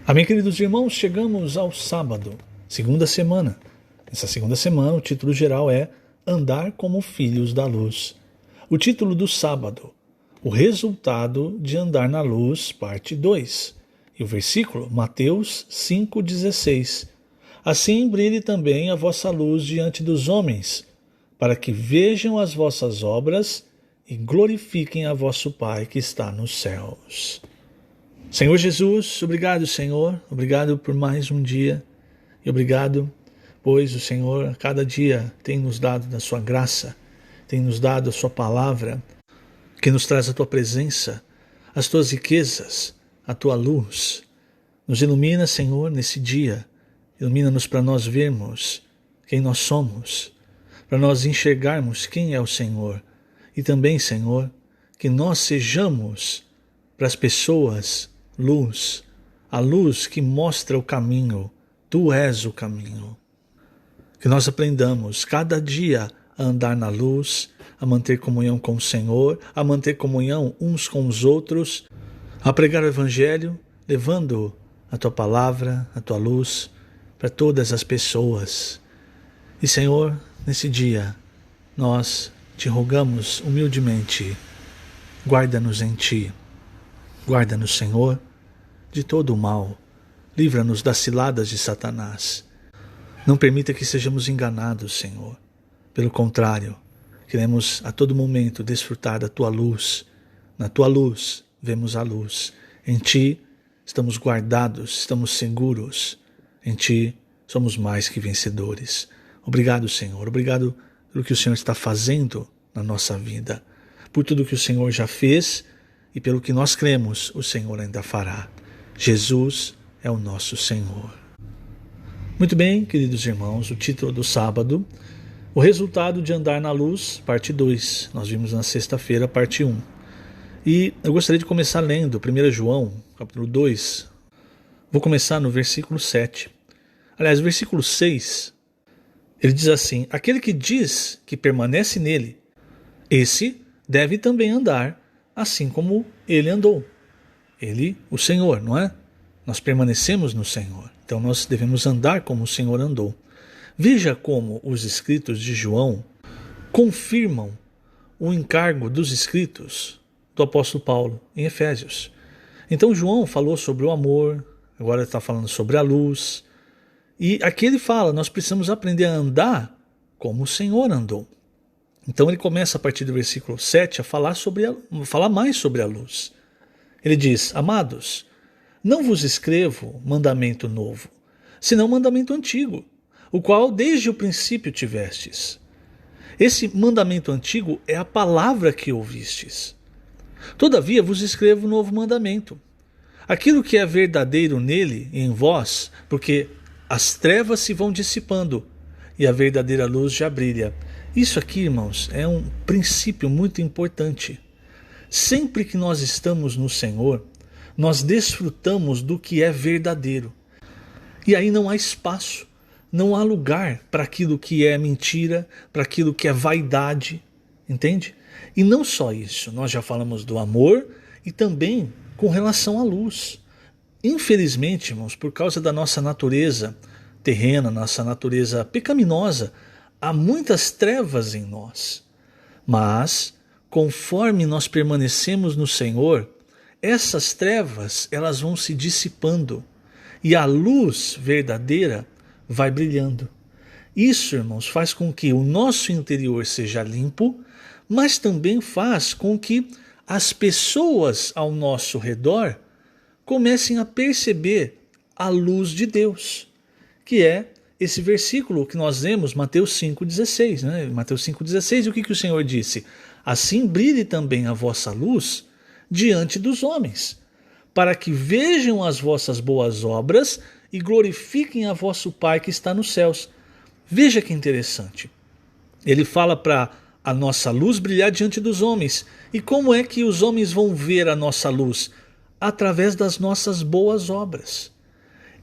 Amém, queridos irmãos, chegamos ao sábado, segunda semana. Nessa segunda semana, o título geral é Andar como Filhos da Luz. O título do sábado, o resultado de andar na luz, parte 2. E o versículo, Mateus 5,16. Assim brilhe também a vossa luz diante dos homens, para que vejam as vossas obras e glorifiquem a vosso Pai que está nos céus. Senhor Jesus, obrigado, Senhor, obrigado por mais um dia e obrigado, pois o Senhor a cada dia tem nos dado da sua graça, tem nos dado a sua palavra, que nos traz a tua presença, as tuas riquezas, a tua luz. Nos ilumina, Senhor, nesse dia, ilumina-nos para nós vermos quem nós somos, para nós enxergarmos quem é o Senhor e também, Senhor, que nós sejamos para as pessoas luz, a luz que mostra o caminho, tu és o caminho. Que nós aprendamos cada dia a andar na luz, a manter comunhão com o Senhor, a manter comunhão uns com os outros, a pregar o Evangelho, levando a tua palavra, a tua luz para todas as pessoas. E Senhor, nesse dia, nós te rogamos humildemente, guarda-nos em ti. Guarda-nos, Senhor, de todo o mal. Livra-nos das ciladas de Satanás. Não permita que sejamos enganados, Senhor. Pelo contrário, queremos a todo momento desfrutar da tua luz. Na tua luz, vemos a luz. Em ti, estamos guardados, estamos seguros. Em ti, somos mais que vencedores. Obrigado, Senhor. Obrigado pelo que o Senhor está fazendo na nossa vida. Por tudo que o Senhor já fez e pelo que nós cremos, o Senhor ainda fará. Jesus é o nosso Senhor. Muito bem, queridos irmãos, o título do sábado, o resultado de andar na luz, parte 2. Nós vimos na sexta-feira, parte 1. E eu gostaria de começar lendo 1 João, capítulo 2. Vou começar no versículo 7. Aliás, o versículo 6, ele diz assim: aquele que diz que permanece nele, esse deve também andar assim como ele andou. Ele, o Senhor, não é? Nós permanecemos no Senhor, então nós devemos andar como o Senhor andou. Veja como os escritos de João confirmam o encargo dos escritos do apóstolo Paulo em Efésios. Então João falou sobre o amor, agora está falando sobre a luz, e aqui ele fala, nós precisamos aprender a andar como o Senhor andou. Então ele começa a partir do versículo 7 a falar mais sobre a luz. Ele diz: amados, não vos escrevo mandamento novo, senão mandamento antigo, o qual desde o princípio tivestes. Esse mandamento antigo é a palavra que ouvistes. Todavia vos escrevo um novo mandamento, aquilo que é verdadeiro nele e em vós, porque as trevas se vão dissipando e a verdadeira luz já brilha. Isso aqui, irmãos, é um princípio muito importante. Sempre que nós estamos no Senhor, nós desfrutamos do que é verdadeiro. E aí não há espaço, não há lugar para aquilo que é mentira, para aquilo que é vaidade, entende? E não só isso, nós já falamos do amor e também com relação à luz. Infelizmente, irmãos, por causa da nossa natureza terrena, nossa natureza pecaminosa, há muitas trevas em nós, mas conforme nós permanecemos no Senhor, essas trevas elas vão se dissipando e a luz verdadeira vai brilhando. Isso, irmãos, faz com que o nosso interior seja limpo, mas também faz com que as pessoas ao nosso redor comecem a perceber a luz de Deus, que é esse versículo que nós lemos, Mateus 5,16, né? Mateus 5,16, o que o Senhor disse? Assim brilhe também a vossa luz diante dos homens, para que vejam as vossas boas obras e glorifiquem a vosso Pai que está nos céus. Veja que interessante. Ele fala para a nossa luz brilhar diante dos homens. E como é que os homens vão ver a nossa luz? Através das nossas boas obras.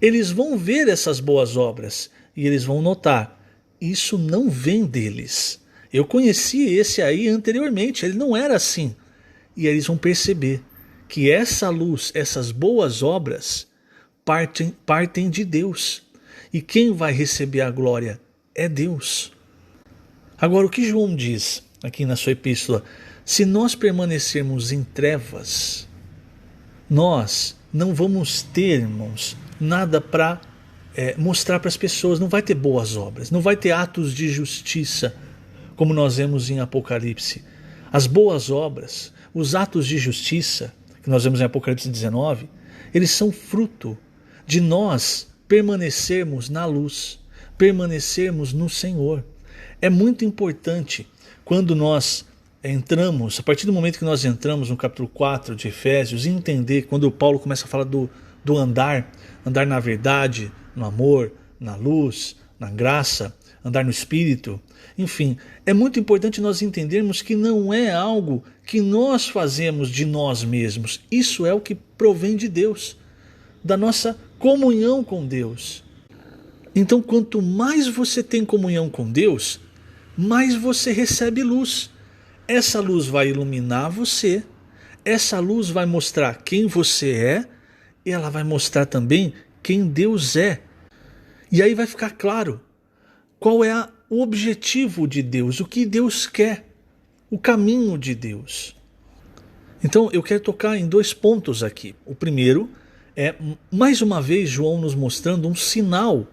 Eles vão ver essas boas obras e eles vão notar, isso não vem deles. Eu conheci esse aí anteriormente, ele não era assim. E eles vão perceber que essa luz, essas boas obras, partem de Deus. E quem vai receber a glória é Deus. Agora, o que João diz aqui na sua epístola? Se nós permanecermos em trevas, nós não vamos ter, irmãos, nada para mostrar para as pessoas. Não vai ter boas obras, não vai ter atos de justiça, como nós vemos em Apocalipse. As boas obras, os atos de justiça, que nós vemos em Apocalipse 19, eles são fruto de nós permanecermos na luz, permanecermos no Senhor. É muito importante quando nós entramos, a partir do momento que nós entramos no capítulo 4 de Efésios, entender, quando o Paulo começa a falar do andar na verdade, no amor, na luz, na graça, andar no Espírito, enfim, é muito importante nós entendermos que não é algo que nós fazemos de nós mesmos, isso é o que provém de Deus, da nossa comunhão com Deus. Então, quanto mais você tem comunhão com Deus, mais você recebe luz. Essa luz vai iluminar você, essa luz vai mostrar quem você é, e ela vai mostrar também quem Deus é. E aí vai ficar claro qual é o objetivo de Deus, o que Deus quer, o caminho de Deus. Então eu quero tocar em 2 pontos aqui. O primeiro é, mais uma vez, João nos mostrando um sinal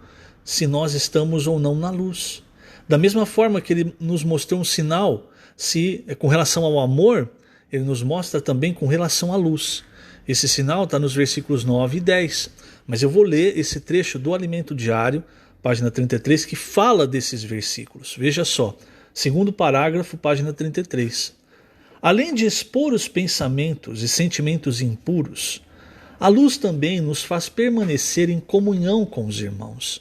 se nós estamos ou não na luz. Da mesma forma que ele nos mostrou um sinal se com relação ao amor, ele nos mostra também com relação à luz. Esse sinal está nos versículos 9 e 10. Mas eu vou ler esse trecho do Alimento Diário, página 33, que fala desses versículos. Veja só, segundo parágrafo, página 33. Além de expor os pensamentos e sentimentos impuros, a luz também nos faz permanecer em comunhão com os irmãos.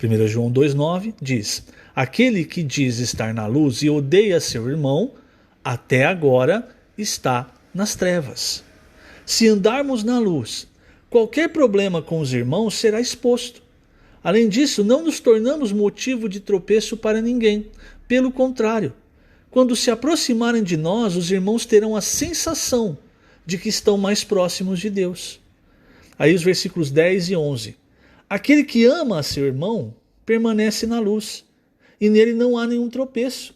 1 João 2,9 diz: aquele que diz estar na luz e odeia seu irmão, até agora está nas trevas. Se andarmos na luz, qualquer problema com os irmãos será exposto. Além disso, não nos tornamos motivo de tropeço para ninguém. Pelo contrário, quando se aproximarem de nós, os irmãos terão a sensação de que estão mais próximos de Deus. Aí os versículos 10 e 11. Aquele que ama a seu irmão permanece na luz, e nele não há nenhum tropeço.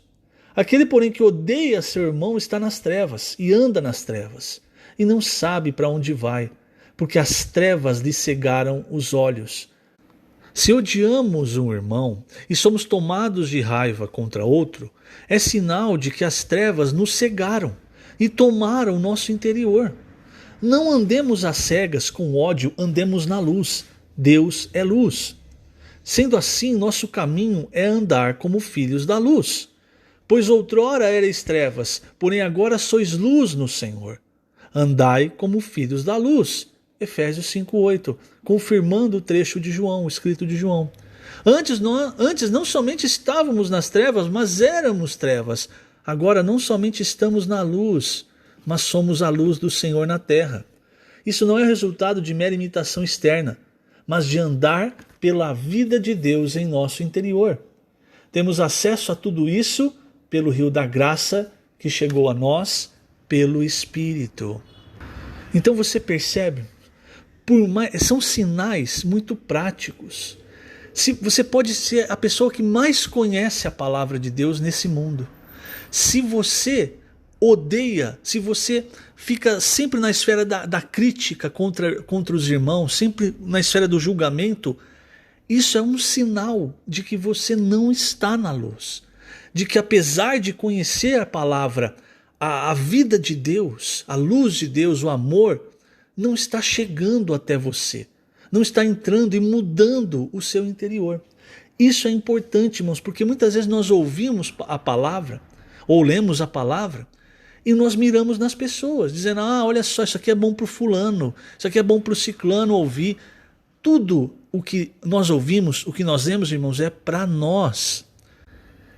Aquele, porém, que odeia seu irmão está nas trevas, e anda nas trevas, e não sabe para onde vai, porque as trevas lhe cegaram os olhos. Se odiamos um irmão e somos tomados de raiva contra outro, é sinal de que as trevas nos cegaram e tomaram o nosso interior. Não andemos às cegas com ódio, andemos na luz. Deus é luz. Sendo assim, nosso caminho é andar como filhos da luz. Pois outrora erais trevas, porém agora sois luz no Senhor. Andai como filhos da luz. Efésios 5,8, confirmando o trecho de João, o escrito de João. Antes não somente estávamos nas trevas, mas éramos trevas. Agora não somente estamos na luz, mas somos a luz do Senhor na terra. Isso não é resultado de mera imitação externa, mas de andar pela vida de Deus em nosso interior. Temos acesso a tudo isso pelo rio da graça que chegou a nós pelo Espírito. Então você percebe, são sinais muito práticos. Você pode ser a pessoa que mais conhece a palavra de Deus nesse mundo. Se você odeia, se você fica sempre na esfera da crítica contra os irmãos, sempre na esfera do julgamento, isso é um sinal de que você não está na luz. De que apesar de conhecer a palavra, a vida de Deus, a luz de Deus, o amor, não está chegando até você. Não está entrando e mudando o seu interior. Isso é importante, irmãos, porque muitas vezes nós ouvimos a palavra, ou lemos a palavra, e nós miramos nas pessoas, dizendo, olha só, isso aqui é bom para o fulano, isso aqui é bom para o ciclano ouvir. Tudo o que nós ouvimos, o que nós lemos, irmãos, é para nós.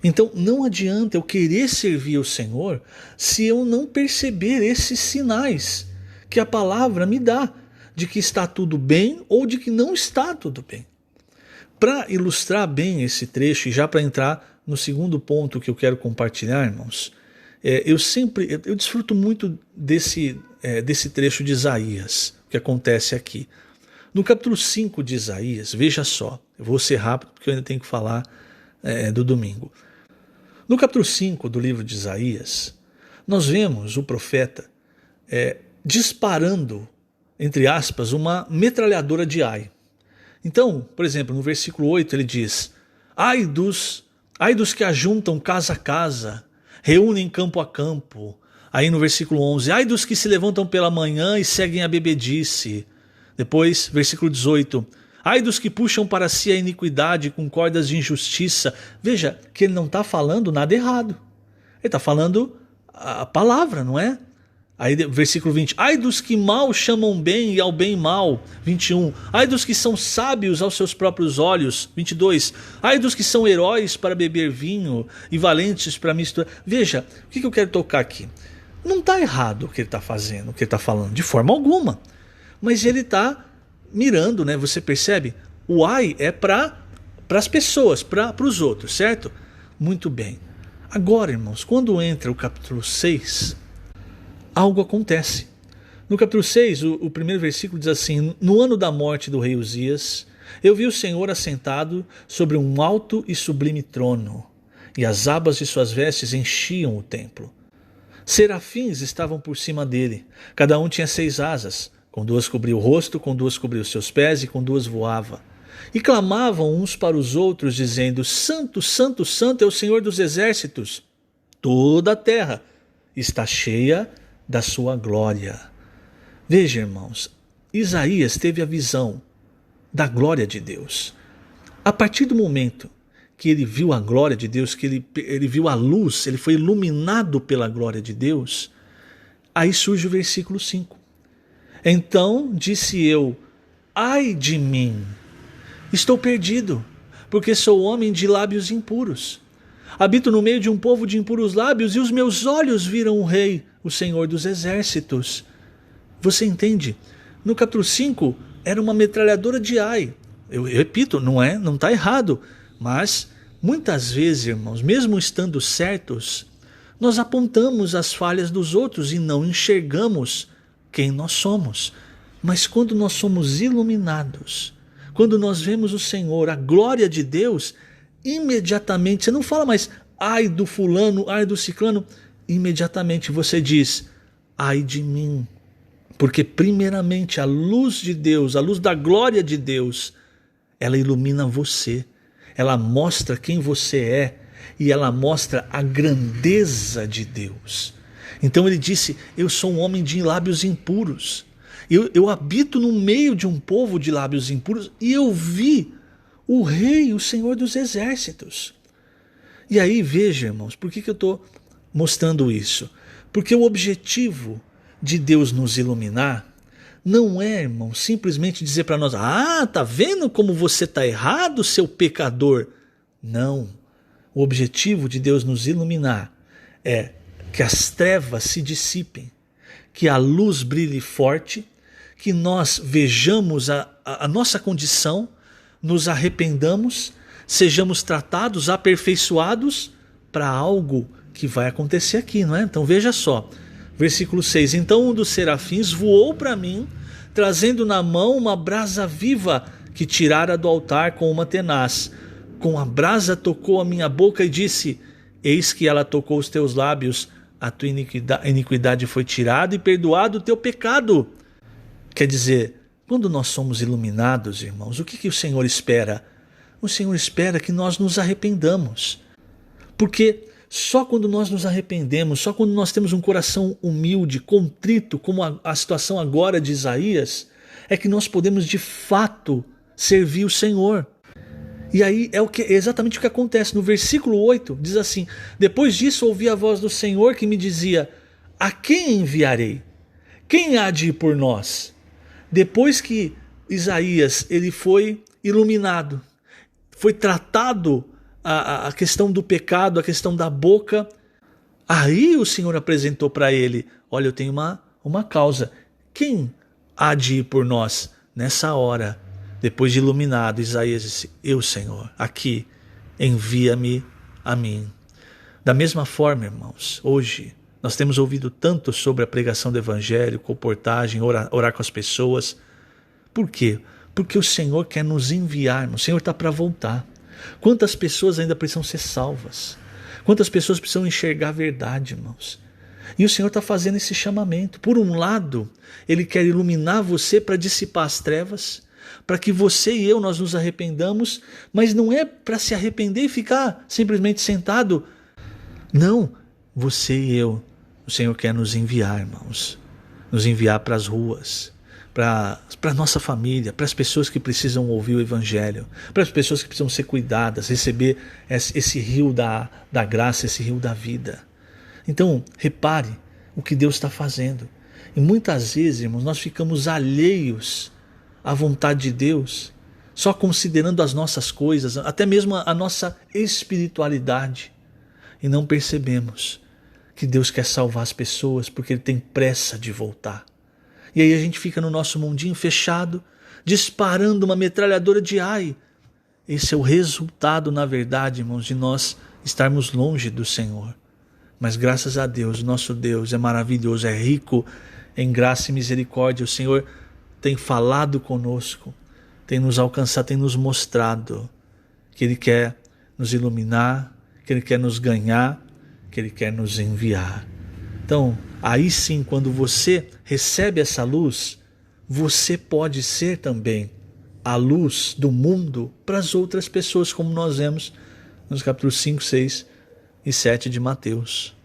Então não adianta eu querer servir o Senhor se eu não perceber esses sinais que a palavra me dá, de que está tudo bem ou de que não está tudo bem. Para ilustrar bem esse trecho, e já para entrar no segundo ponto que eu quero compartilhar, irmãos, eu desfruto muito desse trecho de Isaías, que acontece aqui. No capítulo 5 de Isaías, veja só, eu vou ser rápido porque eu ainda tenho que falar do domingo. No capítulo 5 do livro de Isaías, nós vemos o profeta disparando, entre aspas, uma metralhadora de ai. Então, por exemplo, no versículo 8 ele diz: ai dos que ajuntam casa a casa, reúnem campo a campo. Aí no versículo 11, ai dos que se levantam pela manhã e seguem a bebedice. Depois, versículo 18, ai dos que puxam para si a iniquidade com cordas de injustiça. Veja que ele não está falando nada errado. Ele está falando a palavra, não é? Aí versículo 20, ai dos que mal chamam bem e ao bem mal. 21, ai dos que são sábios aos seus próprios olhos. 22, ai dos que são heróis para beber vinho e valentes para misturar. Veja, o que eu quero tocar aqui? Não está errado o que ele está fazendo, o que ele está falando, de forma alguma. Mas ele está mirando, né? Você percebe? O ai é para as pessoas, para os outros, certo? Muito bem. Agora, irmãos, quando entra o capítulo 6, algo acontece. No capítulo 6, o primeiro versículo diz assim: no ano da morte do rei Uzias, eu vi o Senhor assentado sobre um alto e sublime trono, e as abas de suas vestes enchiam o templo. Serafins estavam por cima dele, cada um tinha 6 asas, com 2 cobria o rosto, com 2 cobria os seus pés e com 2 voava. E clamavam uns para os outros, dizendo: Santo, Santo, Santo é o Senhor dos exércitos. Toda a terra está cheia da sua glória. Veja, irmãos, Isaías teve a visão da glória de Deus. A partir do momento que ele viu a glória de Deus, que ele viu a luz, ele foi iluminado pela glória de Deus, aí surge o versículo 5. Então disse eu: ai de mim, estou perdido, porque sou homem de lábios impuros. Habito no meio de um povo de impuros lábios, e os meus olhos viram o Rei, o Senhor dos exércitos. Você entende? No capítulo 5 era uma metralhadora de ai. Eu repito, não está errado. Mas muitas vezes, irmãos, mesmo estando certos, nós apontamos as falhas dos outros e não enxergamos quem nós somos. Mas quando nós somos iluminados, quando nós vemos o Senhor, a glória de Deus, imediatamente, você não fala mais ai do fulano, ai do ciclano, imediatamente você diz: ai de mim, porque primeiramente a luz de Deus, a luz da glória de Deus, ela ilumina você, ela mostra quem você é e ela mostra a grandeza de Deus. Então ele disse: eu sou um homem de lábios impuros, eu habito no meio de um povo de lábios impuros, e eu vi o Rei, o Senhor dos exércitos. E aí veja, irmãos, por que eu estou mostrando isso? Porque o objetivo de Deus nos iluminar não é, irmão, simplesmente dizer para nós: tá vendo como você está errado, seu pecador? Não. O objetivo de Deus nos iluminar é que as trevas se dissipem, que a luz brilhe forte, que nós vejamos a nossa condição, nos arrependamos, sejamos tratados, aperfeiçoados para algo que vai acontecer aqui, não é? Então veja só, versículo 6, então um dos serafins voou para mim, trazendo na mão uma brasa viva que tirara do altar com uma tenaz. Com a brasa tocou a minha boca e disse: eis que ela tocou os teus lábios, a tua iniquidade foi tirada e perdoado o teu pecado. Quer dizer, quando nós somos iluminados, irmãos, o que o Senhor espera? O Senhor espera que nós nos arrependamos. Porque só quando nós nos arrependemos, só quando nós temos um coração humilde, contrito, como a situação agora de Isaías, é que nós podemos de fato servir o Senhor. E aí é exatamente o que acontece. No versículo 8 diz assim: depois disso ouvi a voz do Senhor que me dizia: a quem enviarei? Quem há de ir por nós? Depois que Isaías ele foi iluminado, foi tratado a questão do pecado, a questão da boca, aí o Senhor apresentou para ele: olha, eu tenho uma causa. Quem há de ir por nós? Nessa hora, depois de iluminado, Isaías disse: eu, Senhor, aqui, envia-me a mim. Da mesma forma, irmãos, hoje nós temos ouvido tanto sobre a pregação do evangelho, comportagem, orar com as pessoas. Por quê? Porque o Senhor quer nos enviar, irmão. O Senhor está para voltar. Quantas pessoas ainda precisam ser salvas? Quantas pessoas precisam enxergar a verdade, irmãos? E o Senhor está fazendo esse chamamento. Por um lado, Ele quer iluminar você para dissipar as trevas, para que você e eu nós nos arrependamos, mas não é para se arrepender e ficar simplesmente sentado. Não, você e eu, o Senhor quer nos enviar, irmãos. Nos enviar para as ruas, para a nossa família, para as pessoas que precisam ouvir o Evangelho, para as pessoas que precisam ser cuidadas, receber esse rio da graça, esse rio da vida. Então, repare o que Deus está fazendo. E muitas vezes, irmãos, nós ficamos alheios à vontade de Deus, só considerando as nossas coisas, até mesmo a nossa espiritualidade, e não percebemos que Deus quer salvar as pessoas porque Ele tem pressa de voltar. E aí a gente fica no nosso mundinho fechado, disparando uma metralhadora de ai. Esse é o resultado, na verdade, irmãos, de nós estarmos longe do Senhor. Mas graças a Deus, nosso Deus é maravilhoso, é rico em graça e misericórdia. O Senhor tem falado conosco, tem nos alcançado, tem nos mostrado que Ele quer nos iluminar, que Ele quer nos ganhar, que Ele quer nos enviar. Então, aí sim, quando você recebe essa luz, você pode ser também a luz do mundo para as outras pessoas, como nós vemos nos capítulos 5, 6 e 7 de Mateus.